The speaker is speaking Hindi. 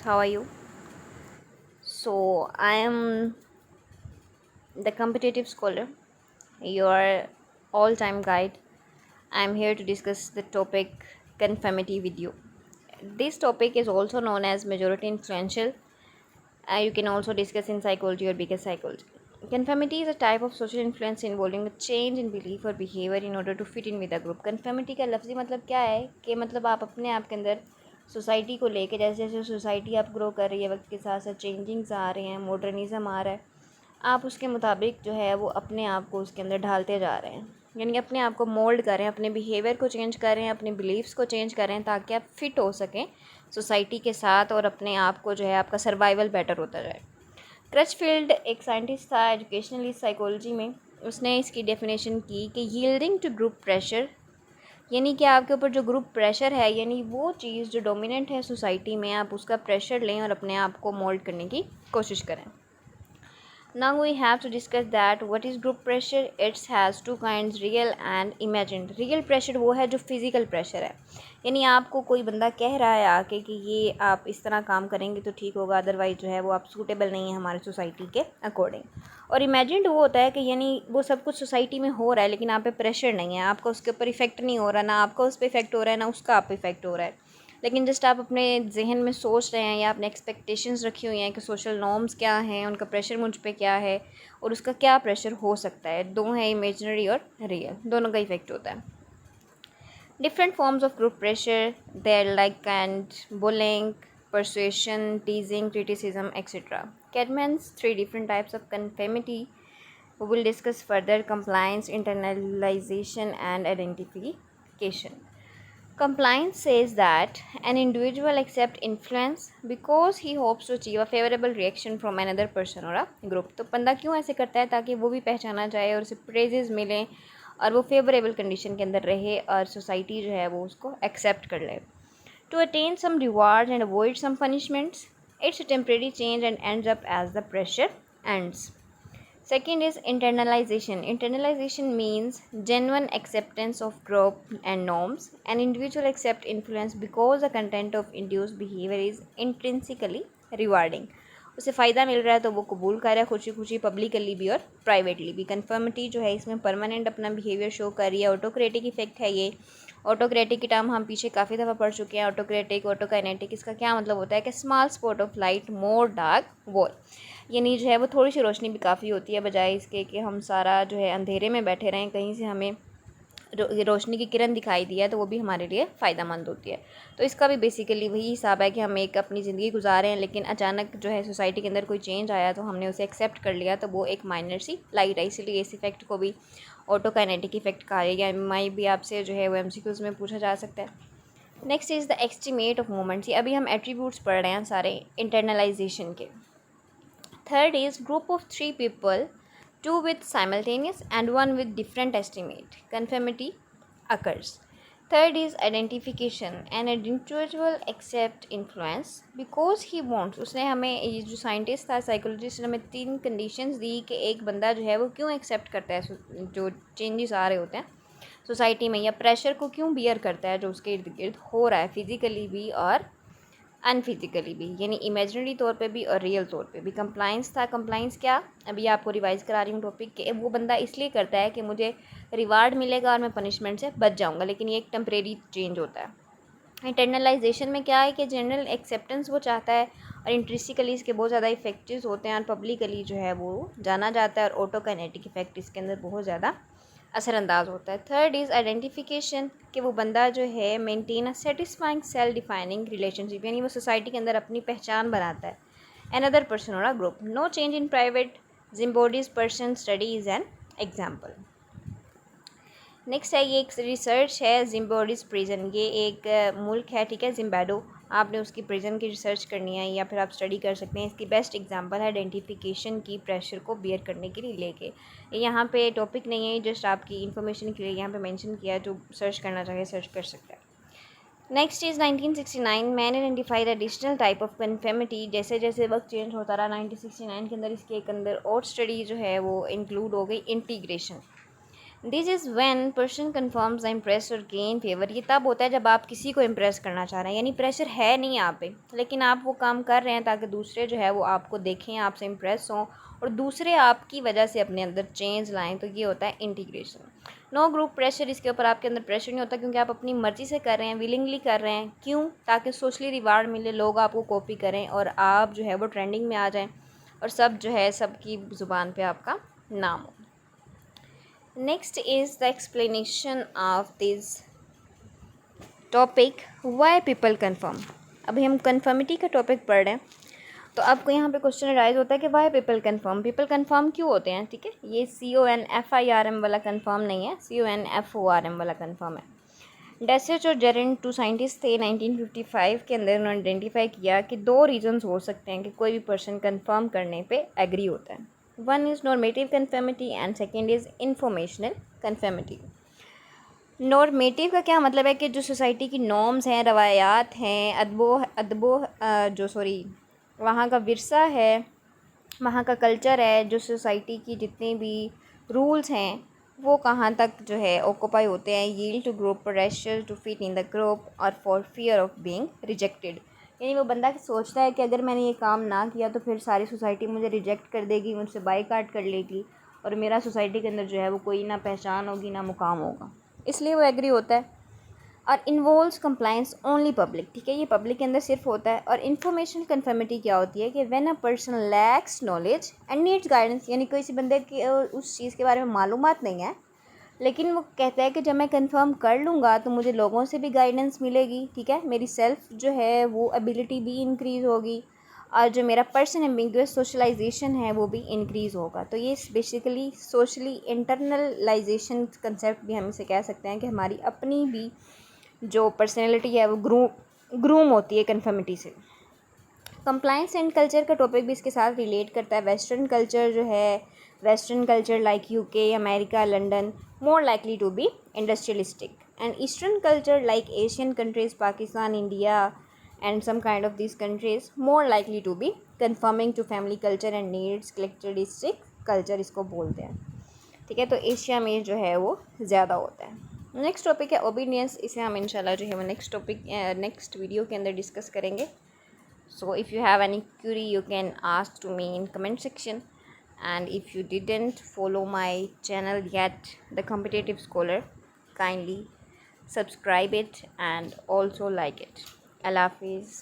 How are you? So, I am the competitive scholar, your all time guide. I am here to discuss the topic conformity with you. This topic is also known as majority influential. You can also discuss in psychology or bigger psychology. Conformity is a type of social influence involving a change in belief or behavior in order to fit in with a group. Conformity का लफ्ज़ी मतलब क्या है कि मतलब आप अपने आप के अंदर सोसाइटी को लेके जैसे जैसे सोसाइटी आप ग्रो कर रही है वक्त के साथ साथ चेंजिंग्स आ रहे हैं, मॉडर्निज्म आ रहा है, आप उसके मुताबिक जो है वो अपने आप को उसके अंदर ढालते जा रहे हैं, यानी अपने आप को मोल्ड कर रहे हैं, अपने बिहेवियर को चेंज कर रहे हैं, अपने बिलीव्स को चेंज कर रहे हैं ताकि आप फिट हो सकें सोसाइटी के साथ और अपने आप को जो है आपका सर्वाइवल बेटर होता जाए। क्रचफील्ड एक साइंटिस्ट था एजुकेशनलिस्ट साइकोलॉजी में। उसने इसकी डेफिनेशन की कि यील्डिंग टू ग्रुप प्रेशर, यानी कि आपके ऊपर जो ग्रुप प्रेशर है यानी वो चीज़ जो डोमिनेंट है सोसाइटी में, आप उसका प्रेशर लें और अपने आप को मोल्ड करने की कोशिश करें। Now we have to discuss that what is group pressure. It has two kinds, real and imagined. Real pressure वो है जो physical pressure है, यानी आपको कोई बंदा कह रहा है आके कि ये आप इस तरह काम करेंगे तो ठीक होगा, अदरवाइज जो है वो आप सूटेबल नहीं है हमारे सोसाइटी के अकॉर्डिंग। और इमेजिन्ड वो होता है कि यानी वो सब कुछ सोसाइटी में हो रहा है लेकिन आप पे प्रेशर नहीं है, आपका उसके ऊपर इफेक्ट नहीं हो रहा, ना आपका उस पर इफेक्ट हो रहा है ना उसका आप पे इफेक्ट हो रहा है, लेकिन जस्ट आप अपने जहन में सोच रहे हैं या आपने एक्सपेक्टेशंस रखी हुई हैं कि सोशल नॉर्म्स क्या हैं, उनका प्रेशर मुझ पे क्या है और उसका क्या प्रेशर हो सकता है। दो है इमेजिनरी और रियल, दोनों का इफेक्ट होता है। Different forms of group pressure there like and bullying, persuasion, teasing, criticism, etc. Cadman's three different types of conformity. We will discuss further: compliance, internalization, and identification. Compliance says that an individual accepts influence because he hopes to achieve a favorable reaction from another person or a group. तो बंदा क्यों ऐसे करता है? ताकि वो भी पहचाना जाए और उसे प्रेजेस मिलें और वो फेवरेबल कंडीशन के अंदर रहे और सोसाइटी जो है वो उसको एक्सेप्ट कर ले। To attain some rewards and avoid some punishments, it's a temporary change and ends up as the pressure ends. Second is internalization. Internalization means genuine acceptance of group and norms. An individual accepts influence because the content of induced behavior is intrinsically rewarding. उसे फ़ायदा मिल रहा है तो वो कबूल कर रहा है खुशी खुशी, पब्लिकली भी और प्राइवेटली भी। कन्फर्मिटी जो है इसमें परमानेंट अपना बिहेवियर शो कर रही है। ऑटोक्रेटिक इफेक्ट है ये। ऑटोक्रेटिक की टर्म हम पीछे काफ़ी दफ़ा पढ़ चुके हैं। ऑटोक्रेटिक, ऑटोकाइनेटिक, इसका क्या मतलब होता है कि small spot of light more dark wall, यानी जो है वो थोड़ी सी रोशनी भी काफ़ी होती है बजाय इसके कि हम सारा जो है अंधेरे में बैठे रहें, कहीं से हमें रोशनी की किरण दिखाई दी है तो वो भी हमारे लिए फ़ायदा मंद होती है। तो इसका भी बेसिकली वही हिसाब है कि हम एक अपनी ज़िंदगी गुजारे हैं लेकिन अचानक जो है सोसाइटी के अंदर कोई चेंज आया तो हमने उसे एक्सेप्ट कर लिया, तो वो एक माइनर सी लाइट है, इसीलिए इस इफेक्ट को भी ऑटोकाइनेटिक इफेक्ट कहा है, या माई भी आपसे जो है वो MCQs में पूछा जा सकता है। Next is the estimate of moments. ये अभी हम एट्रीब्यूट्स पढ़ रहे हैं सारे इंटरनलाइजेशन के। Third is group of three people, two with simultaneous and one with different estimate. Conformity occurs. Third is identification. An individual accept influence because he wants. उसने हमें, ये जो साइंटिस्ट था साइकोलॉजिस्ट ने हमें तीन कंडीशंस दी कि एक बंदा जो है वो क्यों एक्सेप्ट करता है जो चेंजेस आ रहे होते हैं सोसाइटी में, या प्रेशर को क्यों बियर करता है जो उसके इर्द गिर्द हो रहा है फिजिकली भी और अनफिजिकली भी, यानी इमेजिनरी तौर पे भी और रियल तौर पे भी। कंप्लाइंस था। कंप्लाइंस क्या, अभी आपको रिवाइज करा रही हूँ टॉपिक के। वो बंदा इसलिए करता है कि मुझे रिवार्ड मिलेगा और मैं पनिशमेंट से बच जाऊँगा, लेकिन ये एक टेम्परेरी चेंज होता है। इंटरनलाइजेशन में क्या है कि जनरल एक्सेप्टेंस वो चाहता है और इंट्रिसिकली इसके बहुत ज़्यादा इफेक्टिव होते हैं और पब्लिकली जो है वो जाना जाता है, और ऑटोकाइनेटिक इफेक्ट इसके अंदर बहुत ज़्यादा असरअंदाज होता है। थर्ड इज़ आइडेंटिफिकेशन, कि वो बंदा जो है maintain a satisfying self defining relationship, यानी वो सोसाइटी के अंदर अपनी पहचान बनाता है अनदर पर्सन और a group. No change in private जिम्बोडीज person study is an example. Next है, ये एक रिसर्च है जिम्बाब्वेज प्रिजन, ये एक मुल्क है, ठीक है, जिम्बाब्वे। आपने उसकी प्रिजन की रिसर्च करनी है या फिर आप स्टडी कर सकते हैं। इसकी बेस्ट एग्जांपल है आइडेंटिफिकेशन की, प्रेशर को बियर करने के लिए लेके। यहाँ पे टॉपिक नहीं है, जस्ट आपकी इन्फॉर्मेशन के लिए यहाँ पे मेंशन किया है, जो सर्च करना चाहे सर्च कर सकता है। Next is 1969, man identified additional type of conformity. जैसे जैसे वक्त चेंज होता रहा 1969 के अंदर इसके एक अंदर और स्टडी जो है वो इंक्लूड हो गई, integration. This is when person confirms the impress और गेन फेवर। ये तब होता है जब आप किसी को इम्प्रेस करना चाह रहे हैं, यानी प्रेशर है नहीं आप पे, लेकिन आप वो काम कर रहे हैं ताकि दूसरे जो है वो आपको देखें, आपसे इम्प्रेस हों और दूसरे आपकी वजह से अपने अंदर चेंज लाएं। तो ये होता है इंटीग्रेशन। नो ग्रुप प्रेशर, इसके ऊपर आपके अंदर प्रेशर नहीं होता क्योंकि आप अपनी मर्ज़ी से कर रहे हैं, विलिंगली कर रहे हैं। क्यों? ताकि सोशली रिवार्ड मिले, लोग आपको कॉपी करें और आप जो है वो ट्रेंडिंग में आ जाएं और सब जो है सबकी ज़ुबान पे आपका नाम हो। Next is the explanation of this topic why people confirm. अभी हम कन्फर्मिटी का टॉपिक पढ़ रहे हैं, तो आपको यहाँ पे क्वेश्चन अराइज होता है कि वाई पीपल कन्फर्म क्यों होते हैं। ठीक है, ये CONFIRM वाला कन्फर्म नहीं है, CONFORM वाला कन्फर्म है। डेसेच और जेरेंट 2 साइंटिस्ट थे 1955 के अंदर। उन्होंने आइडेंटिफाई किया कि 2 रीजंस हो सकते हैं कि कोई भी पर्सन कन्फर्म करने पे एग्री होता है। One is normative conformity and second is informational conformity. Normative का क्या मतलब है कि जो सोसाइटी की नॉर्म्स हैं, रवायात हैं, वहाँ का विरसा है, वहाँ का कल्चर है, जो सोसाइटी की जितने भी रूल्स हैं वो कहाँ तक जो है ऑक्यूपाई होते हैं। Yield to group pressure to fit in the group और for fear of being rejected. यानी वो बंदा सोचता है कि अगर मैंने ये काम ना किया तो फिर सारी सोसाइटी मुझे रिजेक्ट कर देगी, मुझसे बाईकाट कर लेगी और मेरा सोसाइटी के अंदर जो है वो कोई ना पहचान होगी ना मुकाम होगा, इसलिए वो एग्री होता है। और इन्वॉल्व्स कंप्लाइंस ओनली पब्लिक। ठीक है, ये पब्लिक के अंदर सिर्फ होता है। और इन्फॉर्मेशन कन्फर्मिटी क्या होती है कि when a person lakhs knowledge and needs guidance, यानी किसी बंदे की उस चीज़ के बारे में मालूमात नहीं है, लेकिन वो कहता है कि जब मैं कंफर्म कर लूँगा तो मुझे लोगों से भी गाइडेंस मिलेगी। ठीक है, मेरी सेल्फ जो है वो एबिलिटी भी इंक्रीज़ होगी और जो मेरा पर्सन एम्बिगुअस सोशलाइजेशन है वो भी इंक्रीज़ होगा। तो ये बेसिकली सोशली इंटरनलाइजेशन कंसेप्ट भी हम इसे कह सकते हैं कि हमारी अपनी भी जो पर्सनैलिटी है वो ग्रूम होती है कन्फर्मिटी से। कंप्लाइंस एंड कल्चर का टॉपिक भी इसके साथ रिलेट करता है। वेस्टर्न कल्चर जो है, western culture like UK, America, London, more likely to be industrialistic and eastern culture like Asian countries, Pakistan, India and some kind of these countries more likely to be conforming to family culture and needs collectivistic culture इसको बोलते हैं। ठीक है, तो एशिया में जो है वो ज़्यादा होता है। नेक्स्ट टॉपिक है ओबीडियंस। इसे हम इंशाल्लाह जो है वो नेक्स्ट वीडियो के अंदर डिस्कस करेंगे। So if you have any query you can ask to me in comment section, and if you didn't follow my channel yet, The Competitive Scholar, kindly subscribe it and also like it. Allah Hafiz.